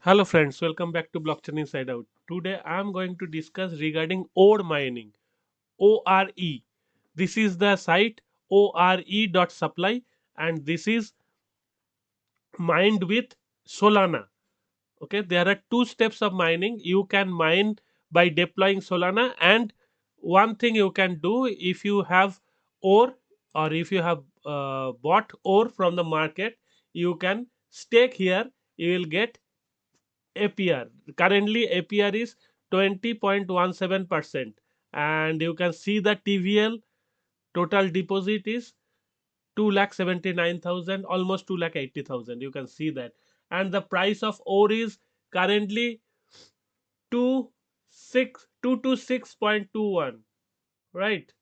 Hello friends, welcome back to Blockchain Inside Out. Today I am going to discuss regarding ore mining, ORE. This is the site ore.supply and this is mined with Solana. Okay, there are two steps of mining. You can mine by deploying Solana, and one thing you can do if you have ore or if you have bought ore from the market, you can stake here. You will get APR. Currently, APR is 20.17%, and you can see the TVL total deposit is 2,79,000, almost 2,80,000. You can see that, and the price of ore is currently 226.21, right?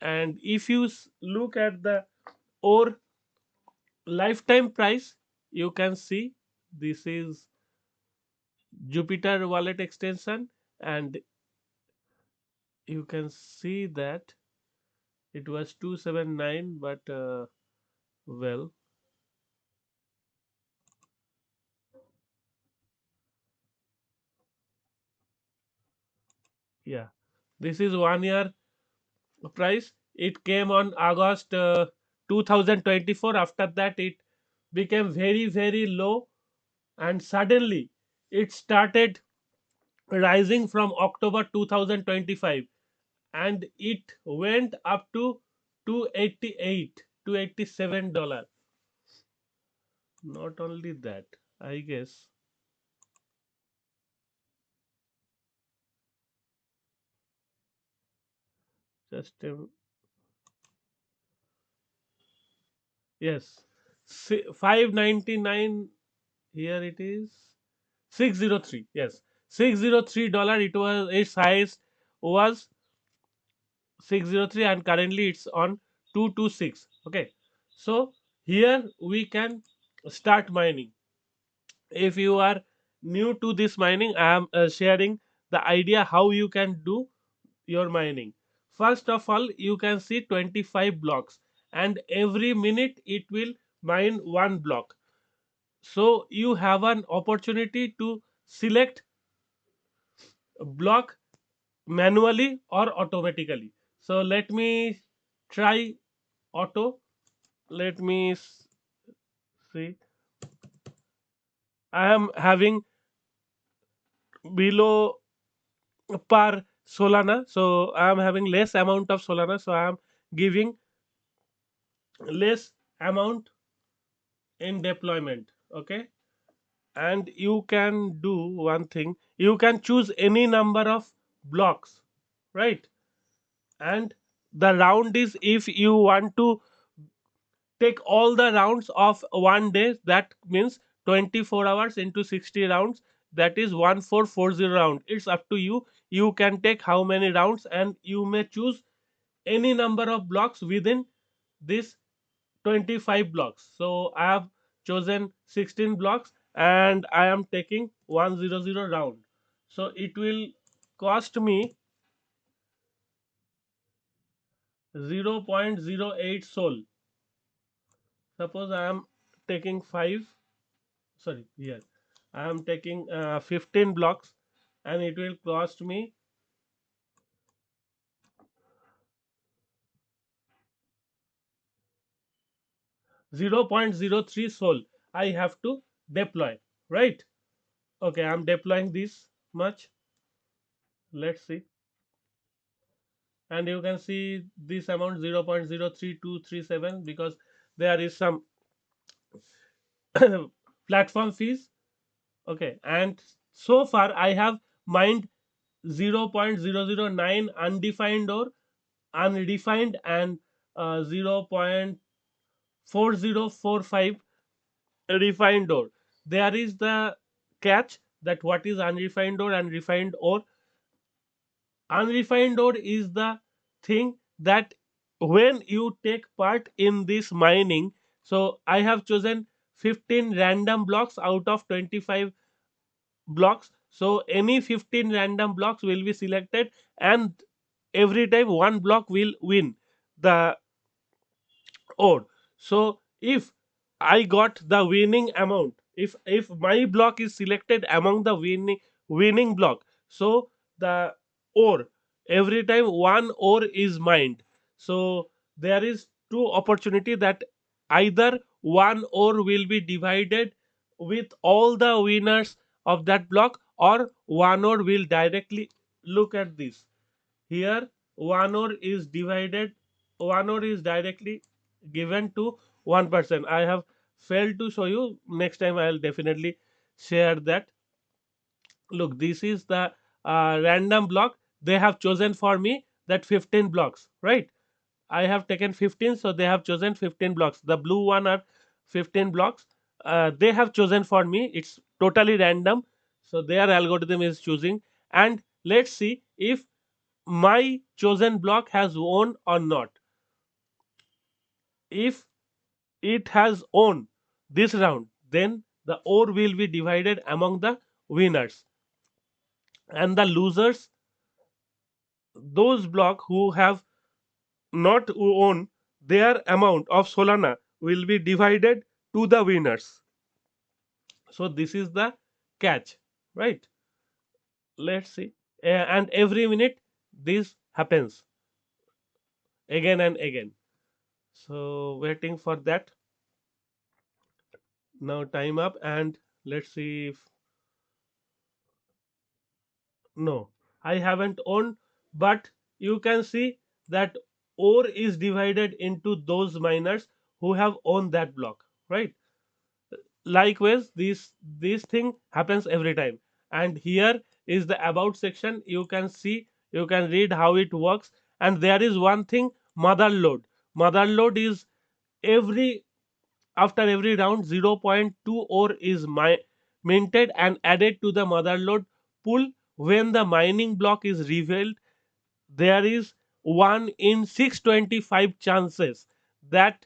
And if you look at the ore lifetime price, you can see this is Jupiter wallet extension, and you can see that it was 279, but well, yeah, this is 1 year price. It came on August 2024. After that it became very low, and suddenly it started rising from October 2025, and it went up to 288 $287. Not only that, I guess, just 599. Here it is 603. Yes, $603. It was its highest was 603, and currently it's on 226. Okay, so here we can start mining. If you are new to this mining, I am sharing the idea how you can do your mining. First of all, you can see 25 blocks, and every minute it will mine one block. So you have an opportunity to select a block manually or automatically. So let me try auto. Let me see. I am having below par Solana, so I am having less amount of Solana, so I am giving less amount in deployment. Okay, and you can do one thing. You can choose any number of blocks, right? And the round is, if you want to take all the rounds of one day, that means 24 hours into 60 rounds, that is 1440 round. It's up to you. You can take how many rounds, and you may choose any number of blocks within this 25 blocks. So I have chosen 16 blocks, and I am taking 100 round. So it will cost me 0.08 sol. Suppose I am taking 5, sorry, here I am taking 15 blocks, and it will cost me 0.03 sol. I have to deploy, right? Okay, I'm deploying this much. Let's see. And you can see this amount 0.03237, because there is some platform fees. Okay, and so far I have mined 0.009 undefined or undefined, and 0.4045 refined ore. There is the catch, that what is unrefined ore and refined ore. Unrefined ore is the thing that when you take part in this mining, so I have chosen 15 random blocks out of 25 blocks. So any 15 random blocks will be selected, and every time one block will win the ore. So if I got the winning amount, if my block is selected among the winning block, so the ore, every time one ore is mined, so there is two opportunity that either one ore will be divided with all the winners of that block, or one ore will directly, look at this here, one ore is directly given to one person. I have failed to show you, next time I'll definitely share that. Look, this is the random block they have chosen for me, that 15 blocks, right? I have taken 15, so they have chosen 15 blocks. The blue one are 15 blocks. They have chosen for me. It's totally random. So their algorithm is choosing. And let's see if my chosen block has won or not. If it has won this round, then the ore will be divided among the winners. And the losers, those block who have not won, their amount of Solana will be divided to the winners. So this is the catch, right? Let's see. And every minute this happens again and again. So waiting for that. Now time up, and let's see if, no, I haven't owned, but you can see that ore is divided into those miners who have owned that block, right? Likewise, this thing happens every time. And here is the about section. You can see, you can read how it works. And there is one thing, mother load is every, after every round, zero point 0.2 ore is minted and added to the mother load pool. When the mining block is revealed, there is 1 in 625 chances that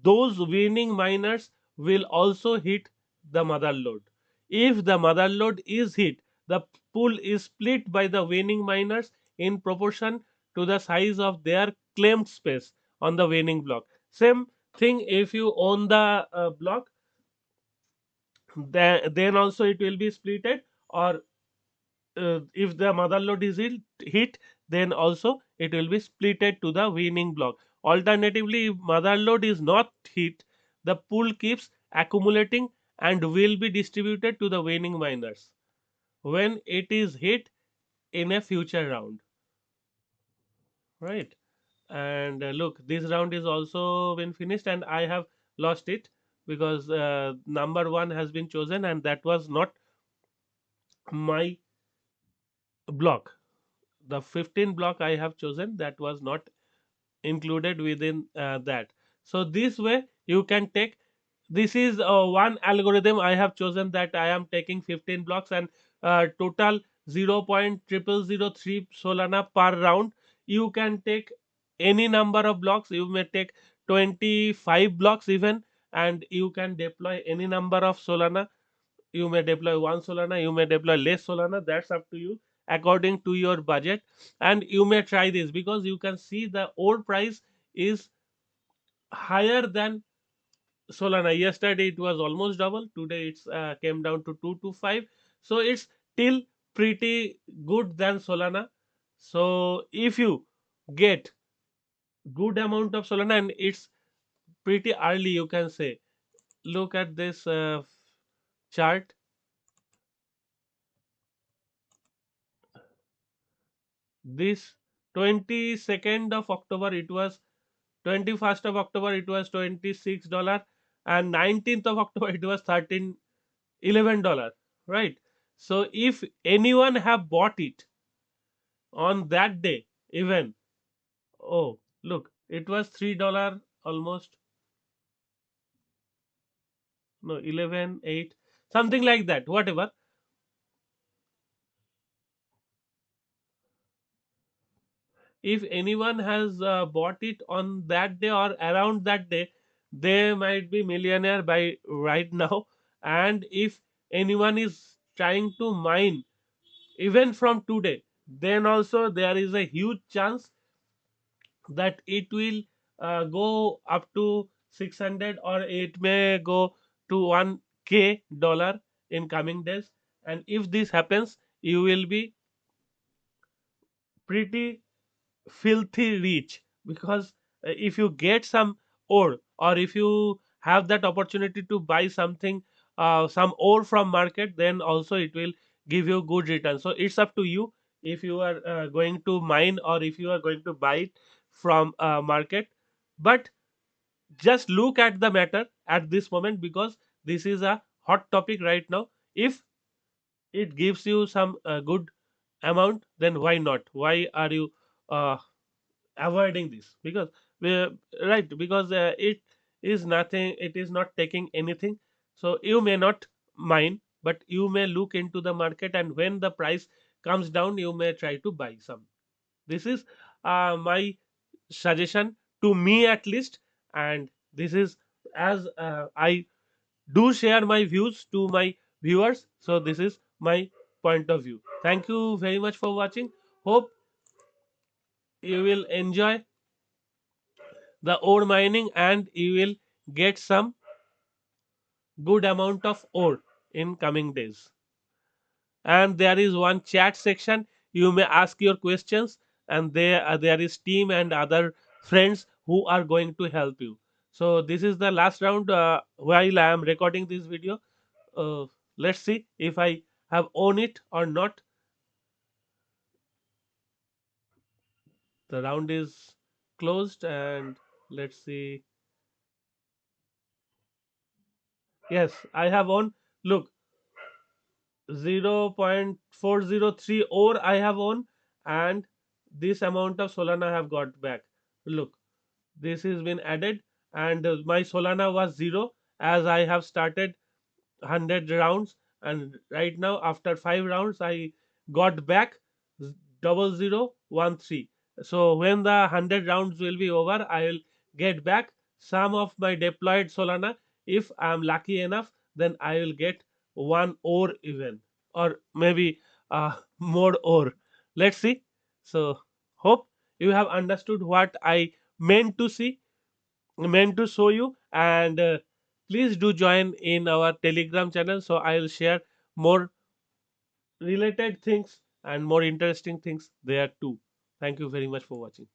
those winning miners will also hit the mother load. If the mother load is hit, the pool is split by the winning miners in proportion to the size of their claimed space on the winning block. Same thing if you own the block, then also it will be splitted, or if the mother load is hit, then also it will be splitted to the winning block. Alternatively, if mother load is not hit, the pool keeps accumulating and will be distributed to the winning miners when it is hit in a future round, right? And look, this round is also been finished, and I have lost it because number one has been chosen, and that was not my block. The 15 block I have chosen, that was not included within that. So this way you can take, this is one algorithm I have chosen, that I am taking 15 blocks, and total 0.0003 Solana per round. You can take any number of blocks, you may take 25 blocks even, and you can deploy any number of Solana. You may deploy one Solana, you may deploy less Solana, that's up to you according to your budget. And you may try this, because you can see the ore price is higher than Solana. Yesterday it was almost double, today it's came down to 225, so it's still pretty good than Solana. So if you get good amount of Solana, and it's pretty early, you can say, look at this chart. This 22nd of October it was, 21st of October it was $26, and 19th of October it was 11 dollar, right? So if anyone have bought it on that day, even, oh look, it was $3 almost, no, 11.8, something like that, whatever. If anyone has bought it on that day or around that day, they might be millionaire by right now. And if anyone is trying to mine even from today, then also there is a huge chance that it will go up to 600, or it may go to 1 k dollar in coming days. And if this happens, you will be pretty filthy rich, because if you get some ore, or if you have that opportunity to buy something, some ore from market, then also it will give you good return. So it's up to you, if you are going to mine, or if you are going to buy it from market. But just look at the matter at this moment, because this is a hot topic right now. If it gives you some good amount, then why not? Why are you uh, avoiding this? Because we, right, because it is nothing, it is not taking anything. So you may not mine, but you may look into the market, and when the price comes down, you may try to buy some. This is my suggestion, to me at least. And this is, as I do share my views to my viewers, so this is my point of view. Thank you very much for watching. Hope you will enjoy the ore mining, and you will get some good amount of ore in coming days. And there is one chat section, you may ask your questions, and there is team and other friends who are going to help you. So this is the last round, while I am recording this video. uh, let's see if I have owned it or not. The round is closed, and let's see. Yes, I have won. Look, 0.403 ore I have won, and this amount of Solana I have got back. Look, this has been added, and my Solana was 0, as I have started 100 rounds, and right now after 5 rounds I got back 0013. So when the 100 rounds will be over, I will get back some of my deployed Solana. If I am lucky enough, then I will get one ore even, or maybe more ore. Let's see. So hope you have understood what I meant to see, meant to show you. And please do join in our Telegram channel, so I will share more related things and more interesting things there too. Thank you very much for watching.